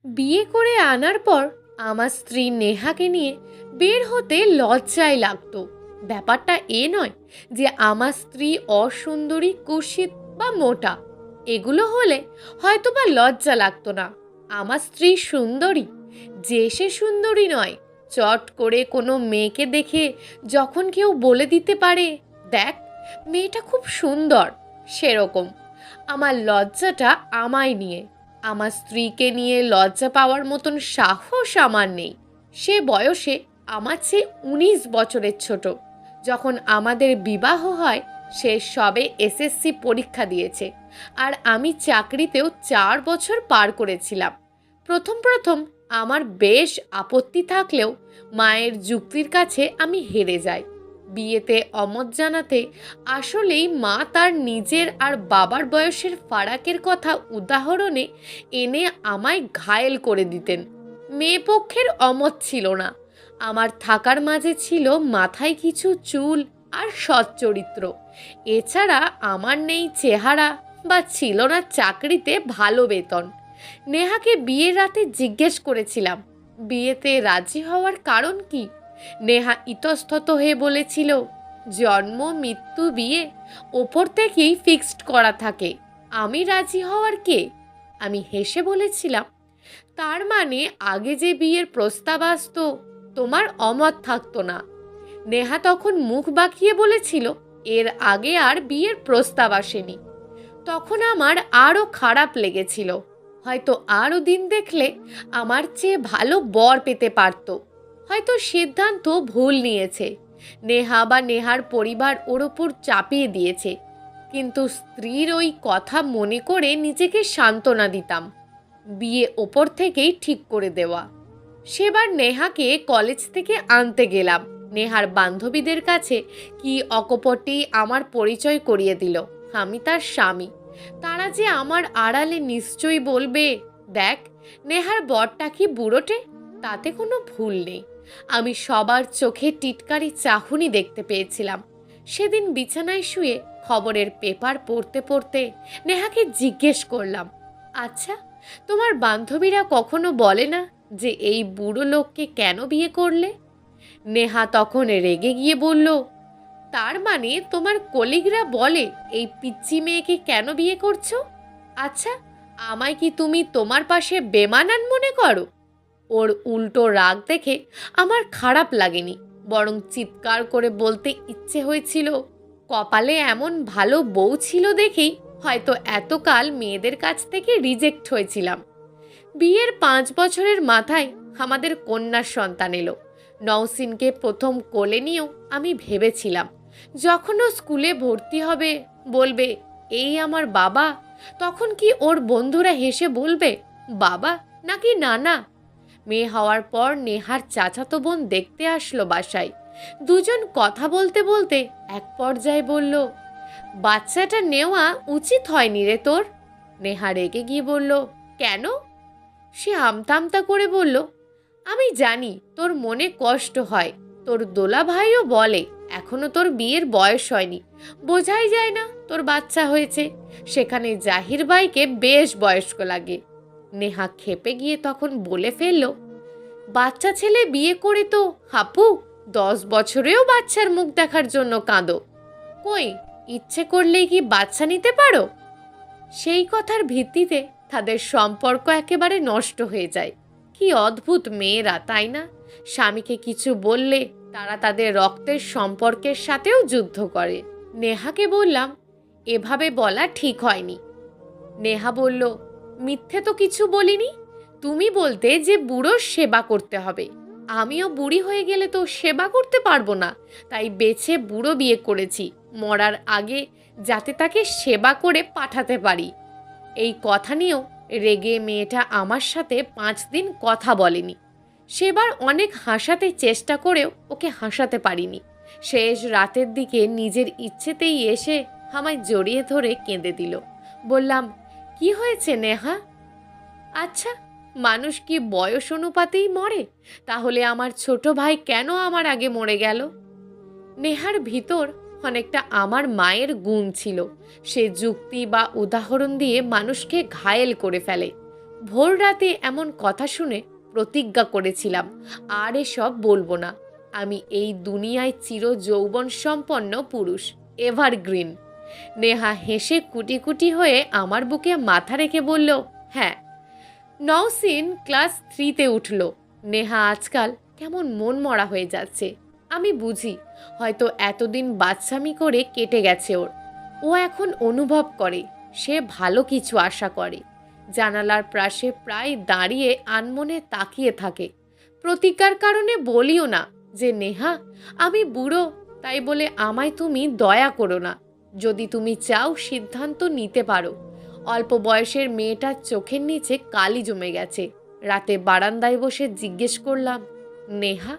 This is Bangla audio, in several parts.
বিয়ে করে আনার পর আমার স্ত্রী নেহাকে নিয়ে বের হতে লজ্জায় লাগতো। ব্যাপারটা এ নয় যে আমার স্ত্রী অসুন্দরী, কুৎসিত বা মোটা, এগুলো হলে হয়তো বা লজ্জা লাগতো না। আমার স্ত্রী সুন্দরী, যে সে সুন্দরী নয়, চট করে কোনো মেয়েকে দেখে যখন কেউ বলে দিতে পারে, দেখ মেয়েটা খুব সুন্দর, সেরকম। আমার লজ্জাটা আমায় নিয়ে। আমার স্ত্রীকে নিয়ে লজ্জা পাওয়ার মতন সাহস আমার নেই। সে বয়সে আমার চেয়ে 19 বছরের ছোট। যখন আমাদের বিবাহ হয়, সে সবে এসএসসি পরীক্ষা দিয়েছে, আর আমি চাকরিতেও 4 বছর পার করেছিলাম। প্রথম প্রথম আমার বেশ আপত্তি থাকলেও মায়ের যুক্তির কাছে আমি হেরে যাই। বিয়েতে অমত জানাতে আসলেই মা তার নিজের আর বাবার বয়সের ফারাকের কথা উদাহরণে এনে আমায় ঘায়েল করে দিতেন। মেয়ে পক্ষের অমত ছিল না। আমার থাকার মাঝে ছিল মাথায় কিছু চুল আর সৎ চরিত্র। এছাড়া আমার নেই চেহারা বা ছিল না চাকরিতে ভালো বেতন। নেহাকে বিয়ের রাতে জিজ্ঞেস করেছিলাম, বিয়েতে রাজি হওয়ার কারণ কি? নেহা ইতস্তত হয়ে বলেছিল, জন্ম মৃত্যু বিয়ে ওপর থেকেই ফিক্সড করা থাকে, আমি রাজি হওয়ার কে? আমি হেসে বলেছিলাম, তার মানে আগে যে বিয়ের প্রস্তাব আসতো তোমার অমত থাকতো না। নেহা তখন মুখ বাঁকিয়ে বলেছিল, এর আগে আর বিয়ের প্রস্তাব আসেনি। তখন আমার আরও খারাপ লেগেছিল। হয়তো আরও দিন দেখলে আমার চেয়ে ভালো বর পেতে পারত। হয়তো সিদ্ধান্ত ভুল নিয়েছে, নেহা বা নেহার পরিবার ওর ওপর চাপিয়ে দিয়েছে। কিন্তু স্ত্রীর ওই কথা মনে করে নিজেকে সান্ত্বনা দিতাম, বিয়ে ওপর থেকেই ঠিক করে দেওয়া। সেবার নেহাকে কলেজ থেকে আনতে গেলাম। নেহার বান্ধবীদের কাছে কি অকপটে আমার পরিচয় করিয়ে দিল, আমি তার স্বামী। তারা যে আমার আড়ালে নিশ্চয়ই বলবে, দেখ নেহার বরটা কি বুড়োটে। তাতে কোনো ভুল নেই। আমি সবার চোখে টিটকারি চাহনি দেখতে পেয়েছিলাম। সেদিন বিছানায় শুয়ে খবরের পেপার পড়তে পড়তে নেহাকে জিজ্ঞেস করলাম, আচ্ছা তোমার বান্ধবীরা কখনো বলে না যে এই বুড়ো লোককে কেন বিয়ে করলে? নেহা তখন রেগে গিয়ে বলল, তার মানে তোমার কলিগরা বলে এই পিচ্চি মেয়েকে কেন বিয়ে করছো? আচ্ছা, আমায় কি তুমি তোমার পাশে বেমানান মনে করো? ওর উল্টো রাগ দেখে আমার খারাপ লাগেনি, বরং চিৎকার করে বলতে ইচ্ছে হয়েছিল, কপালে এমন ভালো বউ ছিল দেখেই হয়তো এতকাল মেয়েদের কাছ থেকে রিজেক্ট হয়েছিলাম। বিয়ের 5 বছরের মাথায় আমাদের কন্যার সন্তান এলো। নওসিনকে প্রথম কোলে নিয়েও আমি ভেবেছিলাম, যখন ও স্কুলে ভর্তি হবে, বলবে এই আমার বাবা, তখন কি ওর বন্ধুরা হেসে বলবে বাবা নাকি নানা? মেয়ে হওয়ার পর নেহার চাচাতো বোন দেখতে আসলো বাসায়। দুজন কথা বলতে বলতে এক পর্যায়ে বলল, বাচ্চাটা নেওয়া উচিত হয়নি রে তোর। নেহা রেগে গিয়ে বলল, কেন? সে আমতা আমতা করে বলল, আমি জানি তোর মনে কষ্ট হয়, তোর দোলা ভাইও বলে এখনো তোর বিয়ের বয়স হয়নি, বোঝাই যায় না তোর বাচ্চা হয়েছে। সেখানে জাহির ভাইকে বেশ বয়স্ক লাগে। নেহা খেপে গিয়ে তখন বলে ফেলল, বাচ্চা ছেলে বিয়ে করে তো হাপু 10 বছরেও বাচ্চার মুখ দেখার জন্য কাঁদো। কই, ইচ্ছে করলেই কি বাচ্চা নিতে পারো? সেই কথার ভিত্তিতে তাদের সম্পর্ক একেবারে নষ্ট হয়ে যায়। কি অদ্ভুত মেয়েরা, তাই না? স্বামীকে কিছু বললে তারা তাদের রক্তের সম্পর্কের সাথেও যুদ্ধ করে। নেহাকে বললাম, এভাবে বলা ঠিক হয়নি। নেহা বলল, মিথ্যে তো কিছু বলিনি। তুমি বলতে যে বুড়োর সেবা করতে হবে, আমিও বুড়ি হয়ে গেলে তো সেবা করতে পারবো না, তাই বেছে বুড়ো বিয়ে করেছি মরার আগে, যাতে তাকে সেবা করে পাঠাতে পারি। এই কথা নিয়েও রেগে মেয়েটা আমার সাথে 5 দিন কথা বলেনি। সেবার অনেক হাসাতে চেষ্টা করেও ওকে হাসাতে পারিনি। শেষ রাতের দিকে নিজের ইচ্ছেতেই এসে আমায় জড়িয়ে ধরে কেঁদে দিল। বললাম, কি হয়েছে নেহা? আচ্ছা, মানুষ কি বয়স অনুপাতেই মরে? তাহলে আমার ছোট ভাই কেন আমার আগে মরে গেল? নেহার ভিতর অনেকটা আমার মায়ের গুণ ছিল। সে যুক্তি বা উদাহরণ দিয়ে মানুষকে ঘায়েল করে ফেলে। ভোর রাতে এমন কথা শুনে প্রতিজ্ঞা করেছিলাম আর এসব বলবো না। আমি এই দুনিয়ায় চির যৌবন সম্পন্ন পুরুষ, এভারগ্রিন। নেহা হেসে কুটি কুটি হয়ে আমার বুকে মাথা রেখে বলল, হ্যাঁ। নওসিন ক্লাস 3-তে উঠল। নেহা আজকাল কেমন মন মরা হয়ে যাচ্ছে। আমি বুঝি হয়তো এতদিন বাচ্চামি করে কেটে গেছে ওর। ও এখন অনুভব করে, সে ভালো কিছু আশা করে। জানালার পাশে প্রায় দাঁড়িয়ে আনমনে তাকিয়ে থাকে। প্রতিজ্ঞার কারণে বলিও না যে, নেহা, আমি বুড়ো, তাই বলে আমায় তুমি দয়া করো না। যদি তুমি চাও সিদ্ধান্ত নিতে পারো। অল্প বয়সের মেয়েটার চোখের নিচে কালি জমে গেছে। রাতে বারান্দায় বসে জিজ্ঞেস করলাম, নেহা,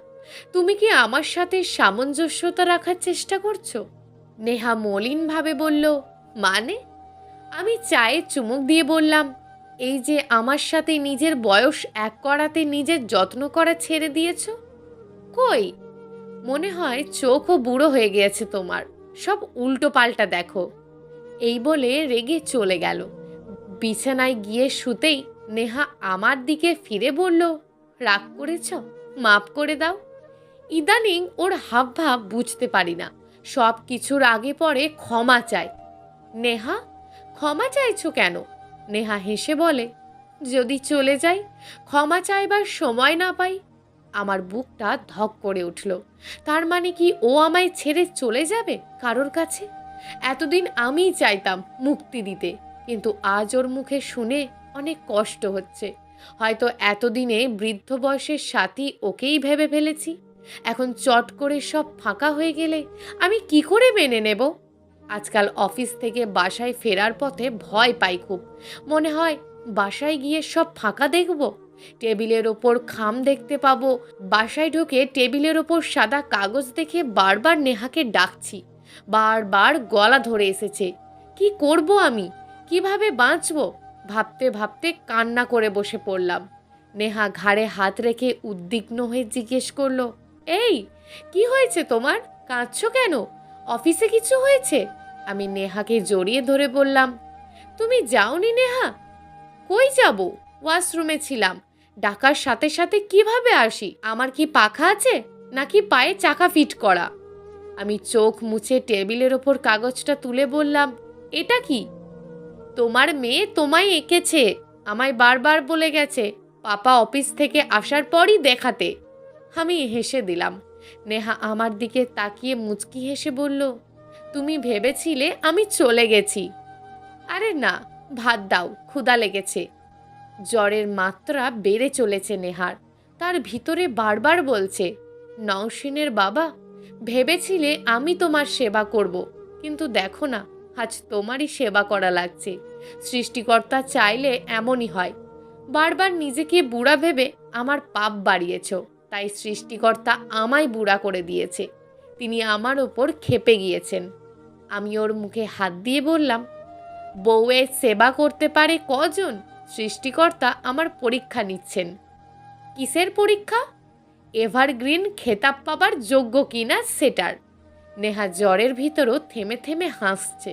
তুমি কি আমার সাথে সামঞ্জস্যতা রাখার চেষ্টা করছো? নেহা মলিনভাবে বলল, মানে? আমি চায়ে চুমুক দিয়ে বললাম, এই যে আমার সাথে নিজের বয়স এক করাতে নিজের যত্ন করা ছেড়ে দিয়েছ। কই, মনে হয় চোখও বুড়ো হয়ে গিয়েছে তোমার। সব উল্টো পাল্টা দেখো। এই বলে রেগে চলে গেল। বিছানায় গিয়ে শুতেই নেহা আমার দিকে ফিরে বলল, রাগ করেছ? মাপ করে দাও। ইদানিং ওর হাবভাব বুঝতে পারি না। সব কিছুর আগে পরে ক্ষমা চাই। নেহা, ক্ষমা চাইছো কেন? নেহা হেসে বলে, যদি চলে যাই, ক্ষমা চাইবার সময় না পাই। আমার বুকটা ধক করে উঠল। তার মানে কি ও আমায় ছেড়ে চলে যাবে কারোর কাছে? এতদিন আমিই চাইতাম মুক্তি দিতে, কিন্তু আজ ওর মুখে শুনে অনেক কষ্ট হচ্ছে। হয়তো এতদিনে বৃদ্ধ বয়সের সাথী ওকেই ভেবে ফেলেছি। এখন চট করে সব ফাঁকা হয়ে গেলে আমি কি করে মেনে নেব? আজকাল অফিস থেকে বাসায় ফেরার পথে ভয় পাই খুব। মনে হয় বাসায় গিয়ে সব ফাঁকা দেখব, টেবিলের ওপর খাম দেখতে পাবো। বাসায় ঢুকে টেবিলের ওপর সাদা কাগজ দেখে বারবার নেহাকে ডাকছি। বারবার গলা ধরে এসেছে। কি করব আমি? কিভাবে বাঁচব? ভাবতে ভাবতে কান্না করে বসে পড়লাম। নেহা ঘাড়ে হাত রেখে উদ্বিগ্ন হয়ে জিজ্ঞেস করলো, এই, কি হয়েছে তোমার? কাঁদছো কেন? অফিসে কিছু হয়েছে? আমি নেহাকে জড়িয়ে ধরে বললাম, তুমি যাওনি নেহা? কই যাব? ওয়াশরুমে ছিলাম। ডাকার সাথে সাথে কিভাবে আসি? আমার কি পাখা আছে নাকি পায়ে চাকা ফিট করা? আমি চোখ মুছে টেবিলের ওপর কাগজটা তুলে বললাম, এটা কি? তোমার মেয়ে তোমায় এঁকেছে। আমায় বারবার বলে গেছে পাপা অফিস থেকে আসার পরই দেখাতে। আমি হেসে দিলাম। নেহা আমার দিকে তাকিয়ে মুচকি হেসে বলল, তুমি ভেবেছিলে আমি চলে গেছি। আরে না, ভাত দাও, ক্ষুধা লেগেছে। জ্বরের মাত্রা বেড়ে চলেছে নেহার। তার ভিতরে বারবার বলছে, নওশিনের বাবা, ভেবেছিলে আমি তোমার সেবা করব, কিন্তু দেখো না, আজ তোমারই সেবা করা লাগছে। সৃষ্টিকর্তা চাইলে এমনই হয়। বারবার নিজেকে বুড়া ভেবে আমার পাপ বাড়িয়েছ, তাই সৃষ্টিকর্তা আমায় বুড়া করে দিয়েছে। তিনি আমার ওপর ক্ষেপে গিয়েছেন। আমি ওর মুখে হাত দিয়ে বললাম, বউয়ের সেবা করতে পারে কজন? সৃষ্টিকর্তা আমার পরীক্ষা নিচ্ছেন। কিসের পরীক্ষা? এভারগ্রিন খেতাব পাবার যোগ্য কিনা সেটার। নেহা জ্বরের ভিতরও থেমে থেমে হাসছে।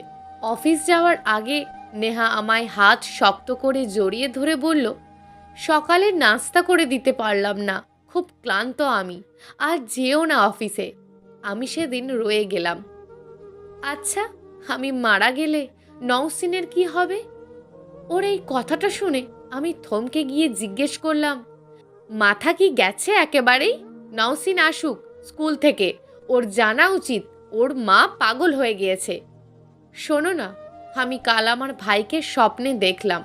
অফিস যাওয়ার আগে নেহা আমায় হাত শক্ত করে জড়িয়ে ধরে বলল, সকালে নাস্তা করে দিতে পারলাম না, খুব ক্লান্ত আমি, আর যেও না অফিসে। আমি সেদিন রয়ে গেলাম। আচ্ছা, আমি মারা গেলে নওসিনের কি হবে? ওর এই কথাটা শুনে আমি থমকে গিয়ে জিজ্ঞেস করলাম, মাথা কি গেছে একেবারেই? নওসিন আসুক স্কুল থেকে, ওর জানা উচিত ওর মা পাগল হয়ে গিয়েছে। শোনো না, আমি কাল আমার ভাইকে স্বপ্নে দেখলাম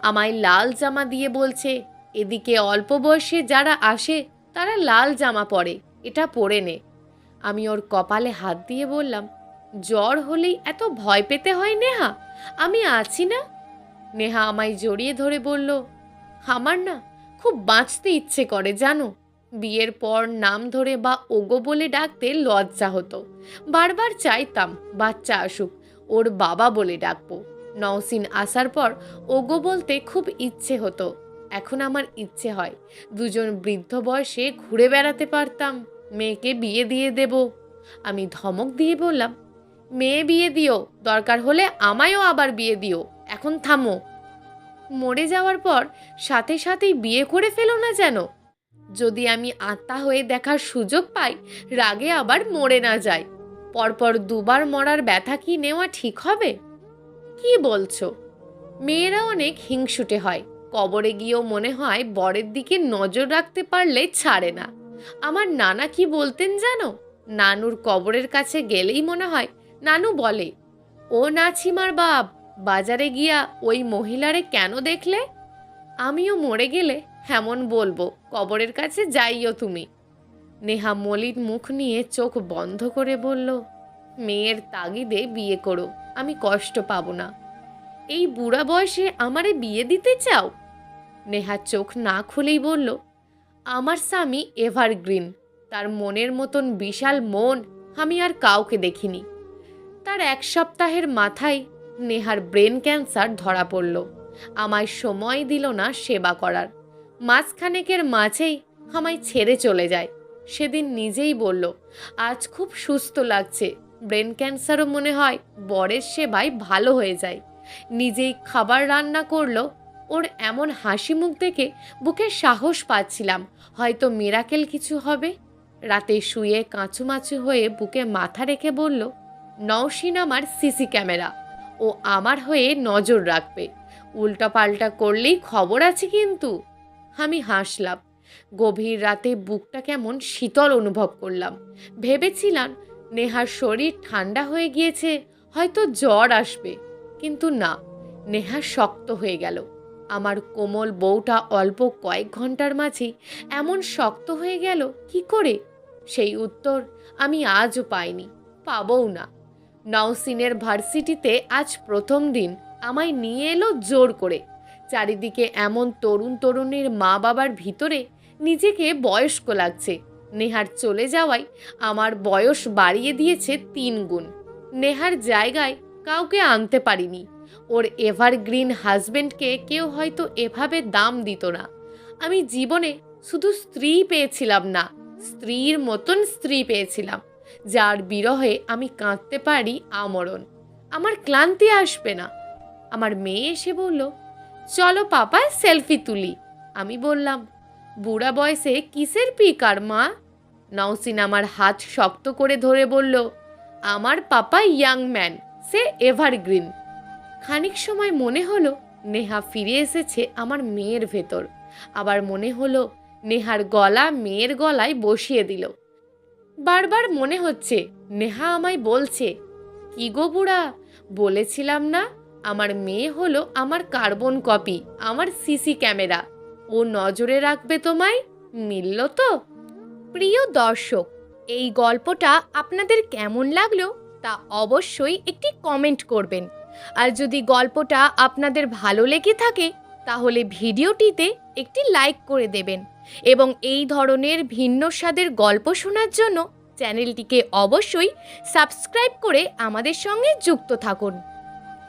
আমায় লাল জামা দিয়ে বলছে, এদিকে অল্প বয়সে যারা আসে তারা লাল জামা পরে, এটা পরে নে। আমি ওর কপালে হাত দিয়ে বললাম, জ্বর হলেই এত ভয় পেতে হয় নেহা? আমি আছি না। নেহা আমায় জড়িয়ে ধরে বলল, আমার না খুব বাঁচতে ইচ্ছে করে জানো। বিয়ের পর নাম ধরে বা ওগো বলে ডাকতে লজ্জা হতো। বারবার চাইতাম বাচ্চা আসুক, ওর বাবা বলে ডাকবো। নওসিন আসার পর ওগো বলতে খুব ইচ্ছে হতো। এখন আমার ইচ্ছে হয় দুজন বৃদ্ধ বয়সে ঘুরে বেড়াতে পারতাম, মেয়েকে বিয়ে দিয়ে দেব। আমি ধমক দিয়ে বললাম, মেয়ে বিয়ে দিও, দরকার হলে আমায়ও আবার বিয়ে দিও, এখন থামো। মরে যাওয়ার পর সাথে সাথেই বিয়ে করে ফেলো না যেন। যদি আমি আত্মা হয়ে দেখার সুযোগ পাই, রাগে আবার মরে না যাই। পরপর দুবার মরার ব্যথা কি নেওয়া ঠিক হবে? কি বলছো? মেয়েরা অনেক হিংসুটে হয়। কবরে গিয়েও মনে হয় বরের দিকে নজর রাখতে পারলে ছাড়ে না। আমার নানা কি বলতেন জানো? নানুর কবরের কাছে গেলেই মনে হয় নানু বলে, ও নাছিমার বাপ, বাজারে গিয়া ওই মহিলারে কেন দেখলে? আমিও মরে গেলে এমন বলবো, কবরের কাছে যাইও তুমি। নেহা মলিন মুখ নিয়ে চোখ বন্ধ করে বলল, মেয়ের তাগিদে বিয়ে করো, আমি কষ্ট পাবো না। এই বুড়া বয়সে আমারে বিয়ে দিতে চাও? নেহা চোখ না খুলেই বলল, আমার স্বামী এভারগ্রিন। তার মনের মতন বিশাল মন আমি আর কাউকে দেখিনি। তার 1 সপ্তাহের মাথায় নেহার ব্রেন ক্যান্সার ধরা পড়ল। আমায় সময় দিল না সেবা করার। মাসখানেকের মাঝেই আমায় ছেড়ে চলে যায়। সেদিন নিজেই বলল, আজ খুব সুস্থ লাগছে। ব্রেন ক্যান্সারও মনে হয় বরের সেবায় ভালো হয়ে যায়। নিজেই খাবার রান্না করলো। ওর এমন হাসি মুখ দেখে বুকে সাহস পাচ্ছিলাম, হয়তো মিরাকেল কিছু হবে। রাতে শুয়ে কাঁচুমাচু হয়ে বুকে মাথা রেখে বলল, নওশিন আমার সিসি ক্যামেরা, ও আমার হয়ে নজর রাখবে। উল্টাপাল্টা করলেই খবর আছে কিন্তু। আমি হাসলাম। গভীর রাতে বুকটা কেমন শীতল অনুভব করলাম। ভেবেছিলাম নেহার শরীর ঠান্ডা হয়ে গিয়েছে, হয়তো জ্বর আসবে। কিন্তু না, নেহা শক্ত হয়ে গেল। আমার কোমল বউটা অল্প কয়েক ঘন্টার মাঝেই এমন শক্ত হয়ে গেল কি করে? সেই উত্তর আমি আজও পাইনি, পাবও না। নওশিনের ভার্সিটিতে আজ প্রথম দিন আমায় নিয়ে এলো জোর করে। চারিদিকে এমন তরুণ তরুণীর মা বাবার ভিতরে নিজেকে বয়স্ক লাগছে। নেহার চলে যাওয়ায় আমার বয়স বাড়িয়ে দিয়েছে 3 গুণ। নেহার জায়গায় কাউকে আনতে পারিনি। ওর এভারগ্রিন হাজবেন্ডকে কেউ হয়তো এভাবে দাম দিত না। আমি জীবনে শুধু স্ত্রী পেয়েছিলাম না, স্ত্রীর মতন স্ত্রী পেয়েছিলাম, যার বিরহে আমি কাঁদতে পারি আমরণ। আমার ক্লান্তি আসবে না। আমার মেয়ে এসে বলল, চলো পাপা সেলফি তুলি। আমি বললাম, বুড়া বয়সে কিসের পিকার মা? নওশিন আমার হাত শক্ত করে ধরে বলল, আমার পাপা ইয়াং ম্যান, সে এভারগ্রিন। খানিক সময় মনে হলো নেহা ফিরে এসেছে আমার মেয়ের ভেতর। আবার মনে হলো নেহার গলা মেয়ের গলায় বসিয়ে দিল। বারবার মনে হচ্ছে নেহা আমায় বলছে, কি গো বুড়া, বলেছিলাম না আমার মেয়ে হলো আমার কার্বন কপি, আমার সিসি ক্যামেরা, ও নজরে রাখবে তোমায়। মিলল তো? প্রিয় দর্শক, এই গল্পটা আপনাদের কেমন লাগলো তা অবশ্যই একটি কমেন্ট করবেন। আর যদি গল্পটা আপনাদের ভালো লেগে থাকে তাহলে ভিডিওটিতে একটি লাইক করে দেবেন এবং এই ধরনের ভিন্ন স্বাদের গল্প শোনার জন্য চ্যানেলটিকে অবশ্যই সাবস্ক্রাইব করে আমাদের সঙ্গে যুক্ত থাকুন।